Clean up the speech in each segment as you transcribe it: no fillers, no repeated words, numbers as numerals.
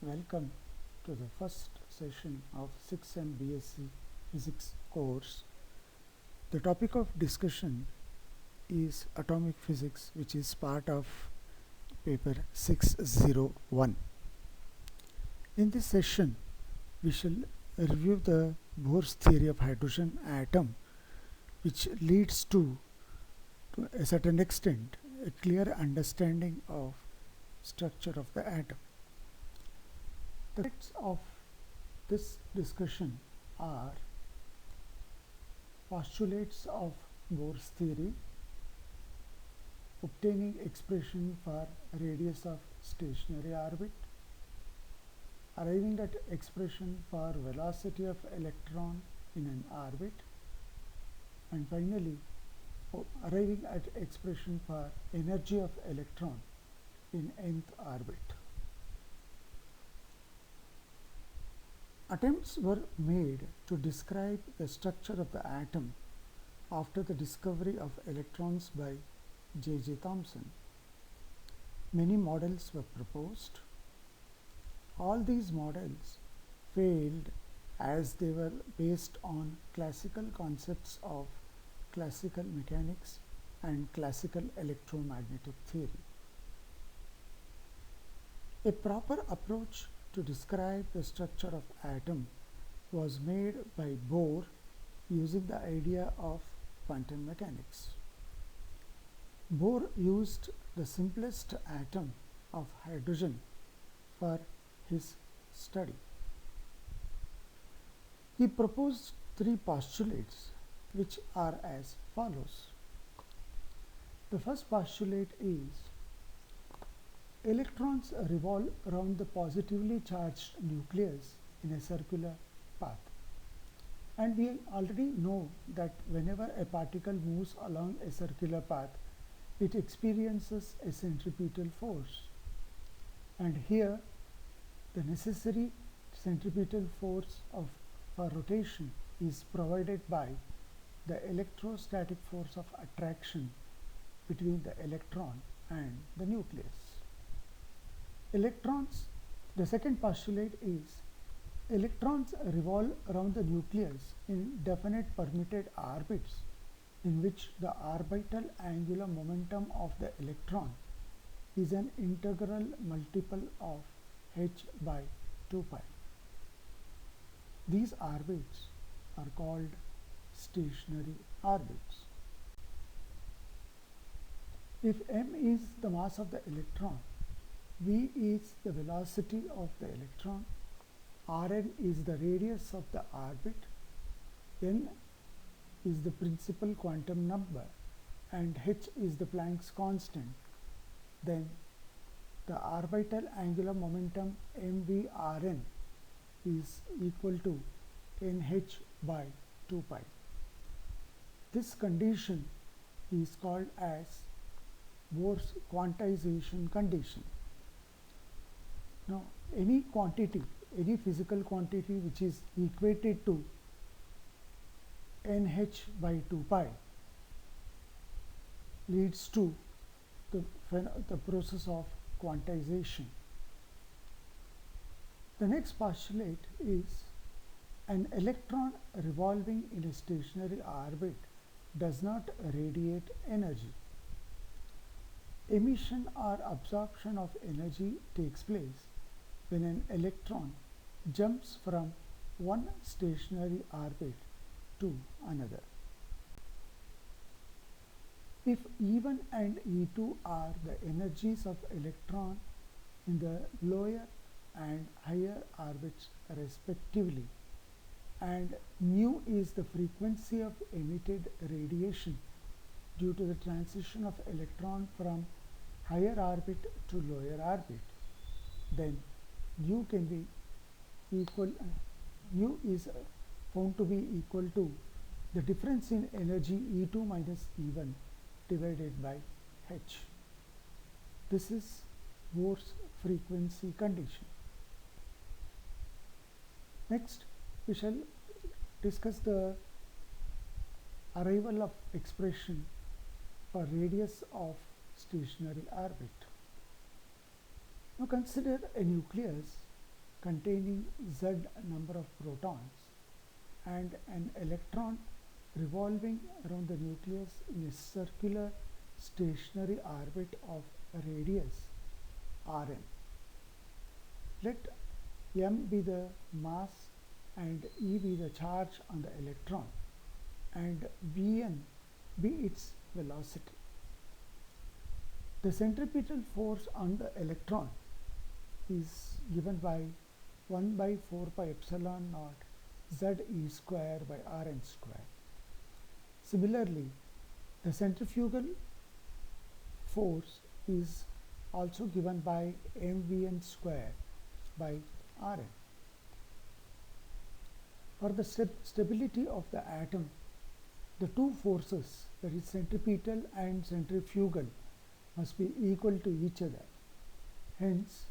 Welcome to the first session of 6M BSc Physics course. The topic of discussion is atomic physics, which is part of paper 601. In this session, we shall review the Bohr's theory of hydrogen atom, which leads to a certain extent, a clear understanding of structure of the atom. The facts of this discussion are postulates of Bohr's theory, obtaining expression for radius of stationary orbit, arriving at expression for velocity of electron in an orbit, and finally arriving at expression for energy of electron in nth orbit. Attempts were made to describe the structure of the atom after the discovery of electrons by J.J. Thomson. Many models were proposed. All these models failed as they were based on classical concepts of classical mechanics and classical electromagnetic theory. A proper approach to describe the structure of atom was made by Bohr using the idea of quantum mechanics. Bohr used the simplest atom of hydrogen for his study. He proposed three postulates which are as follows. The first postulate is electrons revolve around the positively charged nucleus in a circular path. And we already know that whenever a particle moves along a circular path, it experiences a centripetal force. And here, the necessary centripetal force for rotation is provided by the electrostatic force of attraction between the electron and the nucleus. The second postulate is electrons revolve around the nucleus in definite permitted orbits in which the orbital angular momentum of the electron is an integral multiple of h by 2 pi. These orbits are called stationary orbits. If m is the mass of the electron, v is the velocity of the electron, Rn is the radius of the orbit, n is the principal quantum number, and h is the Planck's constant, then the orbital angular momentum mvrn is equal to nh by 2 pi. This condition is called as Bohr's quantization condition. Now, any quantity, any physical quantity which is equated to nh by 2 pi leads to the process of quantization. The next postulate is an electron revolving in a stationary orbit does not radiate energy. Emission or absorption of energy takes place when an electron jumps from one stationary orbit to another. If E1 and E2 are the energies of electron in the lower and higher orbits respectively, and nu is the frequency of emitted radiation due to the transition of electron from higher orbit to lower orbit, then nu is found to be equal to the difference in energy E2 minus E1 divided by h. This is Bohr's frequency condition. Next, we shall discuss the arrival of expression for radius of stationary orbit. Now consider a nucleus containing Z number of protons and an electron revolving around the nucleus in a circular stationary orbit of radius Rn. Let m be the mass and E be the charge on the electron and Vn be its velocity. The centripetal force on the electron is given by 1 by 4 pi epsilon naught Z E square by Rn square. Similarly, the centrifugal force is also given by mvn square by Rn. For the stability of the atom, the two forces, that is centripetal and centrifugal, must be equal to each other. Hence,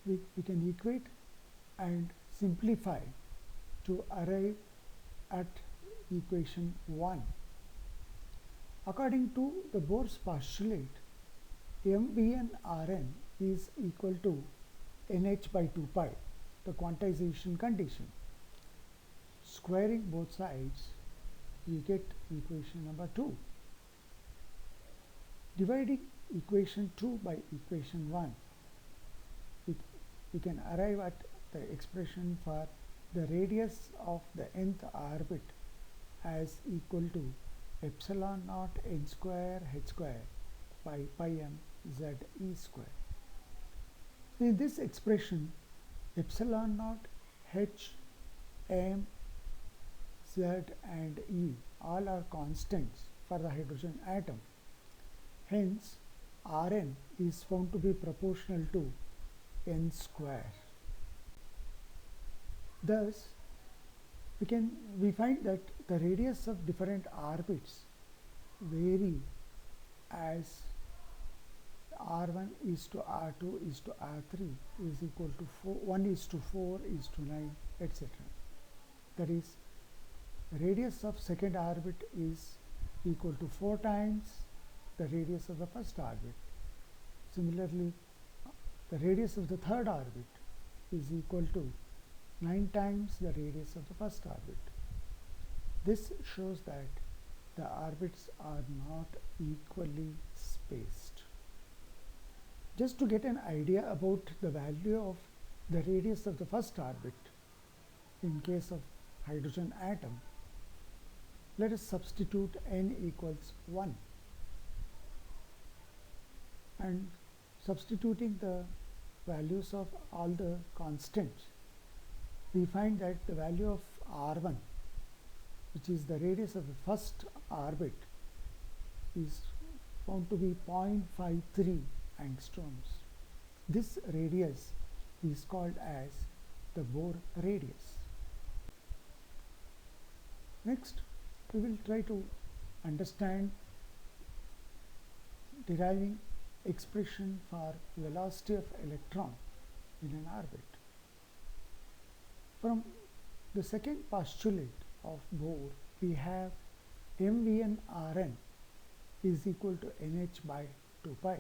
we can equate and simplify to arrive at equation 1. According to the Bohr's postulate, mvn Rn is equal to nh by 2 pi, the quantization condition. Squaring both sides, we get equation number 2. Dividing equation 2 by equation 1, we can arrive at the expression for the radius of the nth orbit as equal to epsilon naught n square h square by pi m z e square. So in this expression, epsilon naught, h, m, z and e all are constants for the hydrogen atom. Hence, Rn is found to be proportional to n square. Thus, we find that the radius of different orbits vary as R1 is to R2 is to R3 is equal to 1 is to 4 is to 9, etc. That is, the radius of second orbit is equal to 4 times the radius of the first orbit. Similarly, the radius of the third orbit is equal to 9 times the radius of the first orbit. This shows that the orbits are not equally spaced. Just to get an idea about the value of the radius of the first orbit in case of hydrogen atom, let us substitute n equals 1. And substituting the values of all the constants, we find that the value of R1, which is the radius of the first orbit, is found to be 0.53 angstroms. This radius is called as the Bohr radius. Next, we will try to understand deriving expression for velocity of electron in an orbit. From the second postulate of Bohr, we have mvn Rn is equal to nh by 2 pi.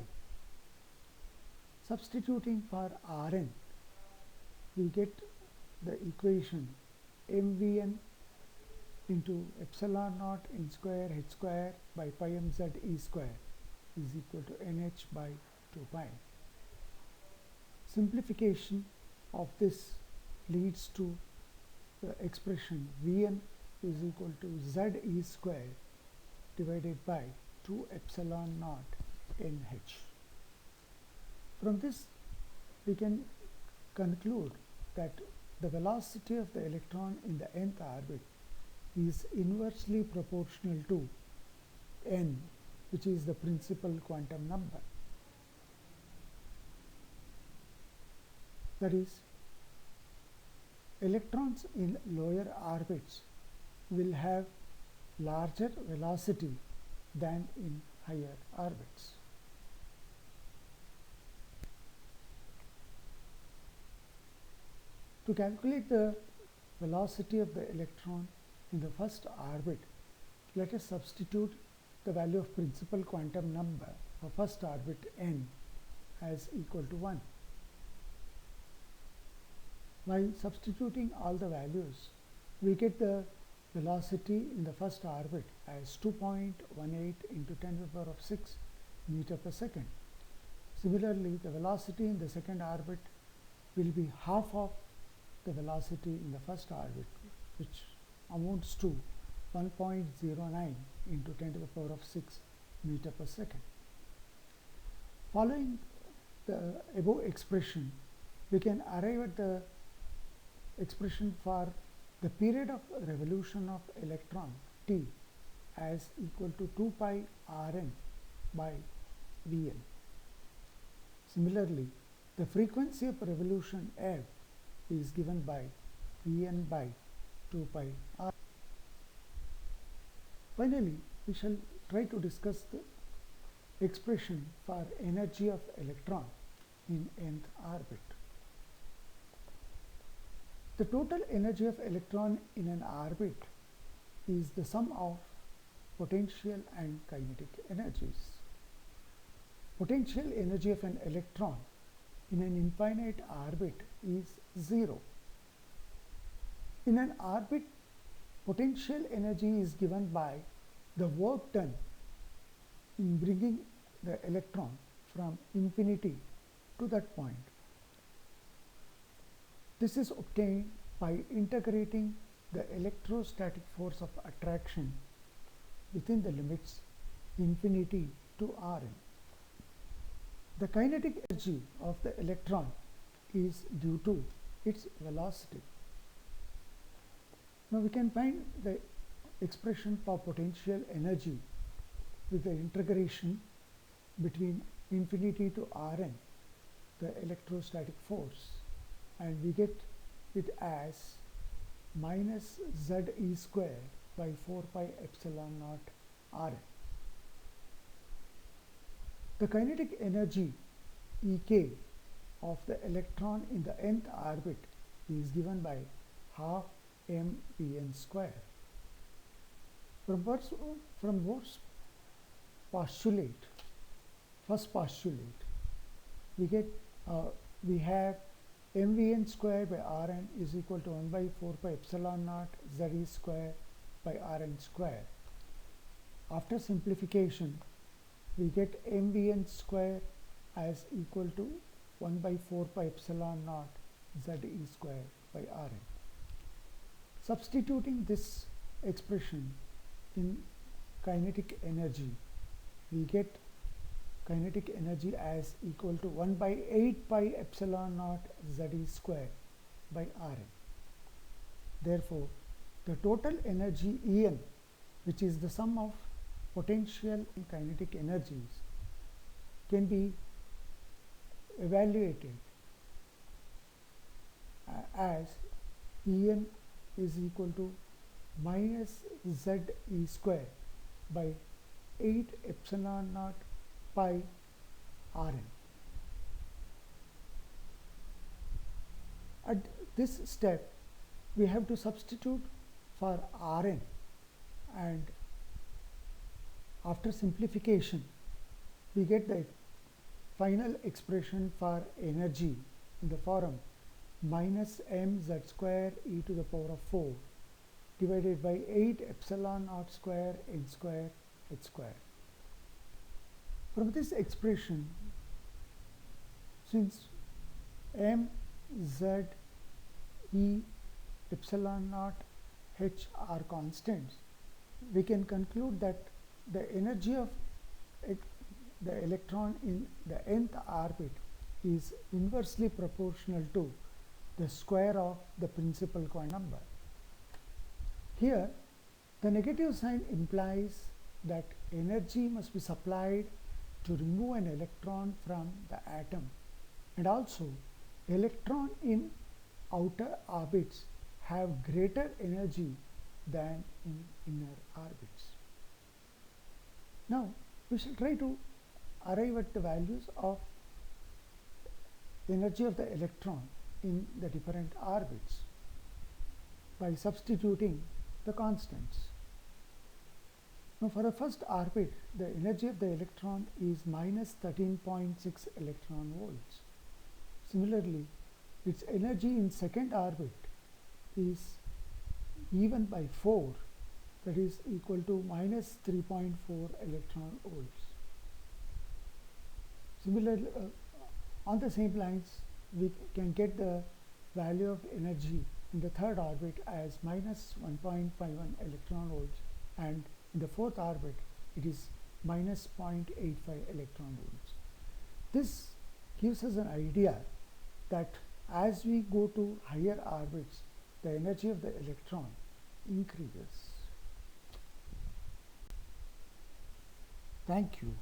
Substituting for Rn, we get the equation mvn into epsilon naught n square h square by pi mz e square is equal to nh by 2 pi. Simplification of this leads to the expression Vn is equal to z e square divided by 2 epsilon naught nh. From this, we can conclude that the velocity of the electron in the nth orbit is inversely proportional to n, which is the principal quantum number. That is, electrons in lower orbits will have larger velocity than in higher orbits. To calculate the velocity of the electron in the first orbit, let us substitute the value of principal quantum number for first orbit n as equal to 1. By substituting all the values, we get the velocity in the first orbit as 2.18 into 10 to the power of 6 meter per second. Similarly, the velocity in the second orbit will be half of the velocity in the first orbit, which amounts to 1.09 into 10 to the power of 6 meter per second. Following the above expression, we can arrive at the expression for the period of revolution of electron t as equal to 2 pi Rn by Vn. Similarly, the frequency of revolution f is given by Vn by 2 pi R. Finally, we shall try to discuss the expression for energy of electron in nth orbit. The total energy of electron in an orbit is the sum of potential and kinetic energies. Potential energy of an electron in an infinite orbit is 0. In an orbit, potential energy is given by the work done in bringing the electron from infinity to that point. This is obtained by integrating the electrostatic force of attraction within the limits infinity to Rn. The kinetic energy of the electron is due to its velocity. Now we can find the expression for potential energy with the integration between infinity to Rn, the electrostatic force, and we get it as minus Ze square by 4 pi epsilon naught Rn. The kinetic energy Ek of the electron in the nth orbit is given by half mvn square. From Bohr's postulate, first postulate, we have mvn square by Rn is equal to 1 by 4 pi epsilon naught Ze square by Rn square. After simplification, we get mvn square as equal to 1 by 4 pi epsilon naught Ze square by Rn. Substituting this expression in kinetic energy, we get kinetic energy as equal to 1 by 8 pi epsilon naught Ze square by Rn. Therefore, the total energy En, which is the sum of potential and kinetic energies, can be evaluated as En is equal to minus Ze square by 8 epsilon naught pi Rn. At this step, we have to substitute for Rn, and after simplification, we get the final expression for energy in the form minus mz square e to the power of 4 divided by 8 epsilon naught square n square h square. From this expression, since m, z, e, epsilon naught, h are constants, we can conclude that the energy of the electron in the nth orbit is inversely proportional to the square of the principal quantum number. Here, the negative sign implies that energy must be supplied to remove an electron from the atom, and also electron in outer orbits have greater energy than in inner orbits. Now, we shall try to arrive at the values of energy of the electron in the different orbits by substituting the constants. Now, for the first orbit, the energy of the electron is minus 13.6 electron volts. Similarly, its energy in second orbit is even by 4, that is equal to minus 3.4 electron volts. Similarly, on the same lines, we can get the value of energy in the third orbit as minus 1.51 electron volts, and in the fourth orbit it is minus 0.85 electron volts. This gives us an idea that as we go to higher orbits, the energy of the electron increases. Thank you.